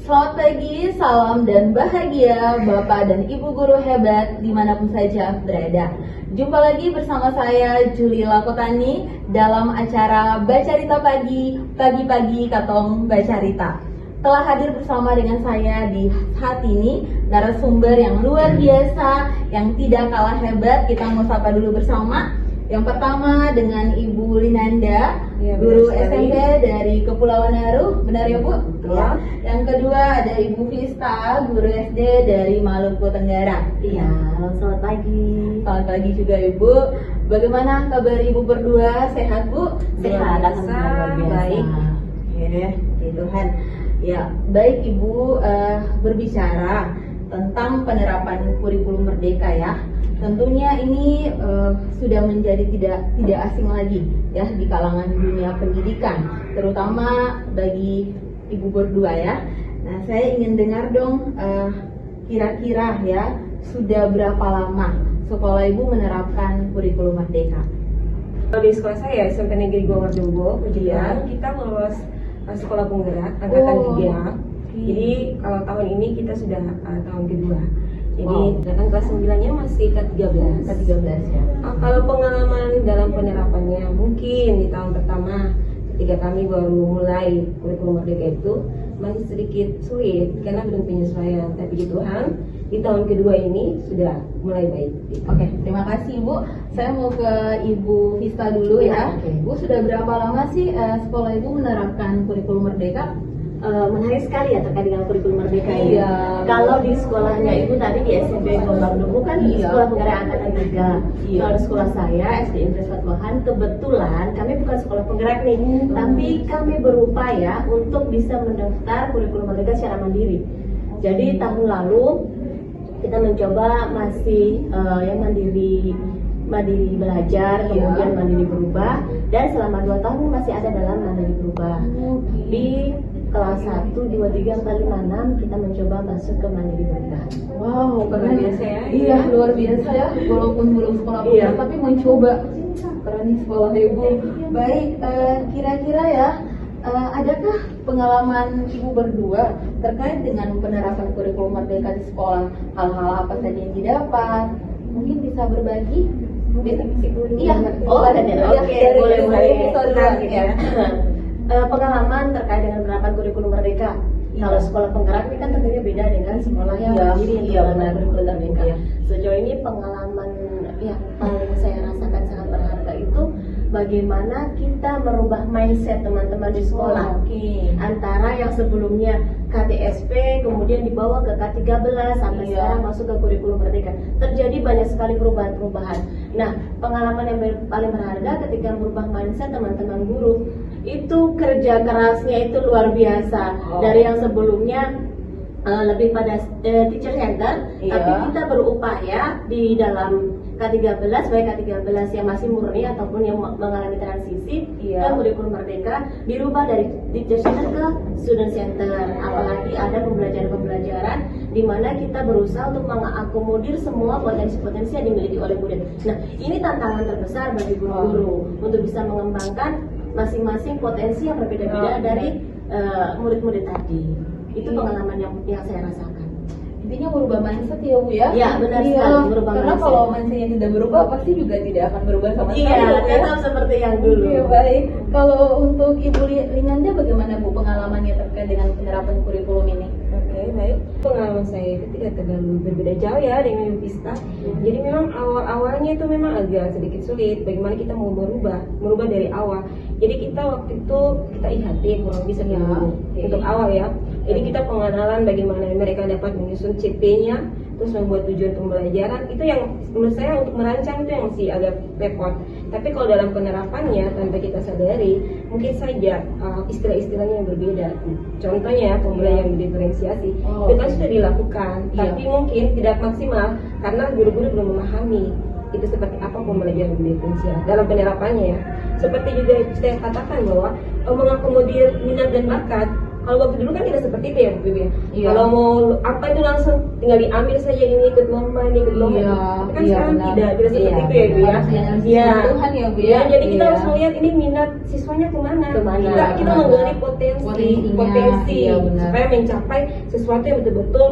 Selamat pagi, salam dan bahagia Bapak dan Ibu guru hebat dimanapun saja berada. Jumpa lagi bersama saya Juli Lakotani dalam acara Bacarita Pagi, pagi-pagi Katong Bacarita. Telah hadir bersama dengan saya di saat ini narasumber yang luar biasa, yang tidak kalah hebat. Kita mau sapa dulu bersama. Yang pertama dengan Ibu Linanda, ya, guru SMP dari Kepulauan Naru, benar ya Bu? Ya. Yang kedua ada Ibu Vista, guru SD dari Maluku Tenggara. Iya, selamat pagi. Selamat pagi juga Ibu. Bagaimana kabar Ibu berdua? Sehat Bu? Sehat, Alhamdulillah, baik. Ya, puji Tuhan. Ya, baik Ibu, berbicara tentang penerapan kurikulum Merdeka ya. Tentunya ini sudah menjadi tidak asing lagi ya di kalangan dunia pendidikan, terutama bagi Ibu berdua ya. Nah, saya ingin dengar dong kira-kira ya sudah berapa lama sekolah Ibu menerapkan kurikulum Merdeka? Kalau di sekolah saya SMP Negeri Gowardumbo, kemudian kita lulus sekolah penggerak angkatan 3. Jadi kalau tahun ini kita sudah tahun kedua. Jadi datang kelas 9-nya masih ke-13. Ke-13 ya. Kalau pengalaman dalam penerapannya mungkin di tahun pertama ketika kami baru mulai kurikulum Merdeka itu masih sedikit sulit karena belum penyesuaian. Tapi di Tuhan di tahun kedua ini sudah mulai baik. Oke, terima kasih Ibu. Saya mau ke Ibu Vista dulu ya. Ibu sudah berapa lama sih sekolah Ibu menerapkan kurikulum Merdeka? Menarik sekali ya terkait dengan kurikulum Merdeka ini. Iya. Kalau di sekolahnya Ibu tadi di SMP Gowardumbo kan sekolah penggerak angkatan 3. Iya. Kalau di sekolah saya SD Impres Fatwahan, kebetulan kami bukan sekolah penggerak nih, tapi kami berupaya untuk bisa mendaftar kurikulum Merdeka secara mandiri. Jadi tahun lalu kita mencoba masih yang mandiri belajar, kemudian mandiri berubah, dan selama 2 tahun masih ada dalam mandiri berubah. Di kelas 1, 2, 3, 4, 5, 6 kita mencoba masuk ke mandiri berubah. Wow, Luar keren biasa ya. Iya, luar biasa ya. Walaupun belum sekolah Iya. tapi mencoba. Keren nih sekolah Ibu. Baik, kira-kira ya, adakah pengalaman Ibu berdua terkait dengan penerapan kurikulum Merdeka di sekolah? Hal-hal apa saja yang didapat? Mungkin bisa berbagi? Iya. Oh, ada ya? Oke, boleh. Nah, ya. Pengalaman terkait dengan penerapan kurikulum Merdeka. Kalau sekolah penggerak ini kan tentunya beda dengan sekolah yang Iya, mandiri yang iya, menerapkan benar. kurikulum Merdeka. Iya. Sejauh ini pengalaman yang paling saya rasakan sangat berharga itu bagaimana kita merubah mindset teman-teman di sekolah. Oke. Antara yang sebelumnya KTSP kemudian dibawa ke K13 sampai Iya. sekarang masuk ke kurikulum Merdeka. Terjadi banyak sekali perubahan-perubahan. Nah, pengalaman yang paling berharga ketika merubah mindset teman-teman guru itu kerja kerasnya itu luar biasa. Dari yang sebelumnya lebih pada teacher center, Iya. tapi kita berupaya di dalam K13, baik K13 yang masih murni ataupun yang mengalami transisi Iya. ke kurikulum Merdeka dirubah dari teacher center ke student center. Apalagi ada pembelajaran-pembelajaran di mana kita berusaha untuk mengakomodir semua potensi-potensi yang dimiliki oleh murid. Nah, ini tantangan terbesar bagi guru-guru untuk bisa mengembangkan masing-masing potensi yang berbeda-beda dari murid-murid tadi. Itu pengalaman yang saya rasakan. Intinya merubah mindset ya Bu ya? Iya, benar sekali, merubah Karena mindset. kalau mindsetnya tidak berubah pasti juga tidak akan berubah sama sekali. Iya, Bu, ya? tetap seperti yang dulu. Oke, baik. Kalau untuk Ibu Linanda bagaimana Bu pengalamannya terkait dengan penerapan kurikulum ini? Oke, baik. Pengalaman saya itu tidak terlalu berbeda jauh ya dengan Ibu Vista. Jadi memang awal-awalnya itu memang agak sedikit sulit. Bagaimana kita mau merubah dari awal. Jadi kita waktu itu kita IHT kurang lebih seminggu untuk awal ya. Jadi kita pengenalan bagaimana mereka dapat menyusun CP-nya, terus membuat tujuan pembelajaran. Itu yang menurut saya untuk merancang itu yang masih agak repot. Tapi kalau dalam penerapannya tanpa kita sadari, mungkin saja istilah-istilahnya yang berbeda. Contohnya pembelajaran diferensiasi itu kan sudah dilakukan, tapi mungkin tidak maksimal karena guru-guru belum memahami itu seperti apa pembelajaran diferensial dalam penerapannya ya. Seperti juga saya katakan bahwa mengakomodir minat dan bakat Kalau waktu dulu kan tidak seperti itu ya Bu Bibi. Iya. Kalau mau apa itu langsung tinggal diambil saja, ini ikut lomba, ini ikut lomba. Iya, Tapi kan iya, sekarang benar. tidak seperti Iya, itu ya Bu ya. Harus dengan Iya. sentuhan ya Bu Ya, jadi kita Iya. harus melihat ini minat siswanya kemana. Kemana. Kita Kemana. menggali potensi Potensinya, iya, benar. supaya mencapai sesuatu yang betul-betul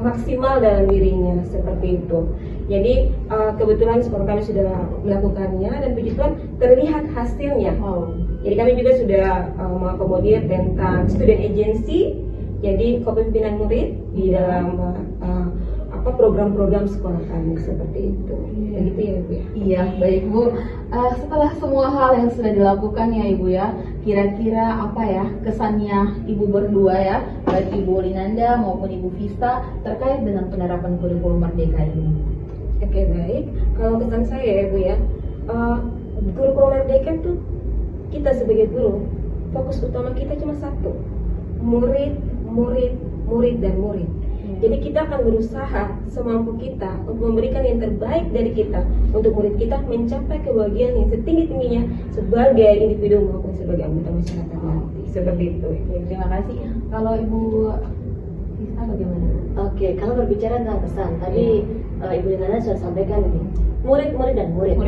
maksimal dalam dirinya seperti itu. Jadi kebetulan sekolah kami sudah melakukannya dan puji Tuhan terlihat hasilnya. Oh. Jadi kami juga sudah mengakomodir tentang student agency, jadi kepemimpinan murid di dalam program-program sekolah kami seperti itu. Begitu ya Bu ya. Iya, baik Bu. Setelah semua hal yang sudah dilakukan ya Ibu ya, kira-kira apa ya kesannya Ibu berdua ya, baik Ibu Linanda maupun Ibu Vista terkait dengan penerapan kurikulum Merdeka ini? Oke, baik. Kalau kesan saya ya Bu ya, kurikulum Merdeka itu kita sebagai guru, fokus utama kita cuma satu, murid, murid, murid dan murid. Jadi kita akan berusaha semampu kita untuk memberikan yang terbaik dari kita untuk murid kita mencapai kebahagiaan yang setinggi-tingginya sebagai individu maupun sebagai anggota masyarakat nanti. Seperti itu. Ya, terima kasih. Kalau Ibu Vista bagaimana? Oke, kalau berbicara tentang kesan, tadi Ibu Linanda sudah sampaikan ini, murid-murid dan murid.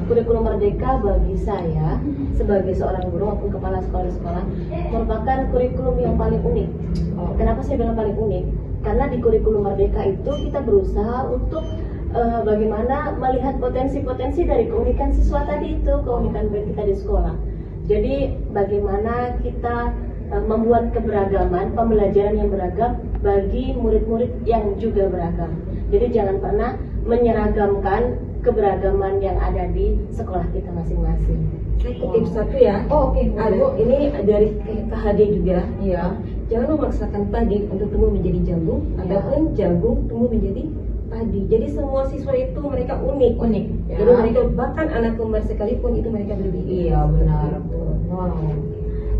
Kurikulum Merdeka bagi saya sebagai seorang guru maupun kepala sekolah merupakan kurikulum yang paling unik. Kenapa saya bilang paling unik? Karena di kurikulum Merdeka itu kita berusaha untuk bagaimana melihat potensi-potensi dari keunikan siswa tadi itu, keunikan kita di sekolah. Jadi bagaimana kita membuat keberagaman, pembelajaran yang beragam bagi murid-murid yang juga beragam. Jadi jangan pernah menyeragamkan keberagaman yang ada di sekolah kita masing-masing. Saya kutip satu ya. Oh, oke. Ini dari KHD juga. Iya. Jangan memaksakan padi untuk tumbuh menjadi jagung, ataupun jagung tumbuh menjadi padi. Jadi semua siswa itu mereka unik. Unik. Jadi mereka bahkan anak kembar sekalipun itu mereka berbeda. Iya, benar. Wow.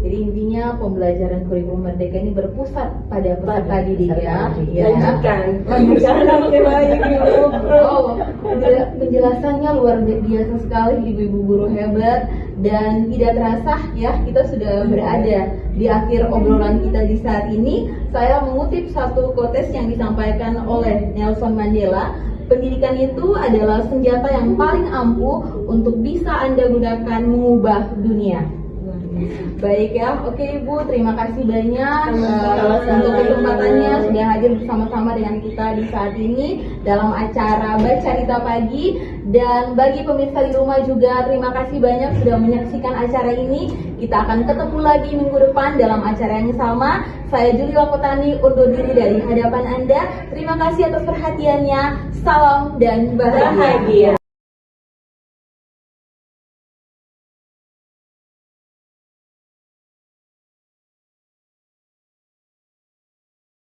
Jadi intinya pembelajaran kurikulum Merdeka ini berpusat pada peserta didik ya. Lanjutkan sampai baik Ibu. Oh, penjelasannya luar biasa sekali ibu-ibu guru hebat, dan tidak terasa ya kita sudah berada di akhir obrolan kita di saat ini. Saya mengutip satu quotes yang disampaikan oleh Nelson Mandela. Pendidikan itu adalah senjata yang paling ampuh untuk bisa Anda gunakan mengubah dunia. Baik ya, oke Ibu, terima kasih banyak untuk kesempatannya sudah hadir bersama-sama dengan kita di saat ini dalam acara Baca Rita Pagi. Dan bagi pemirsa di rumah juga terima kasih banyak sudah menyaksikan acara ini. Kita akan ketemu lagi minggu depan dalam acara yang sama. Saya Juli Lakotani undur diri dari hadapan Anda. Terima kasih atas perhatiannya. Salam dan bahagia.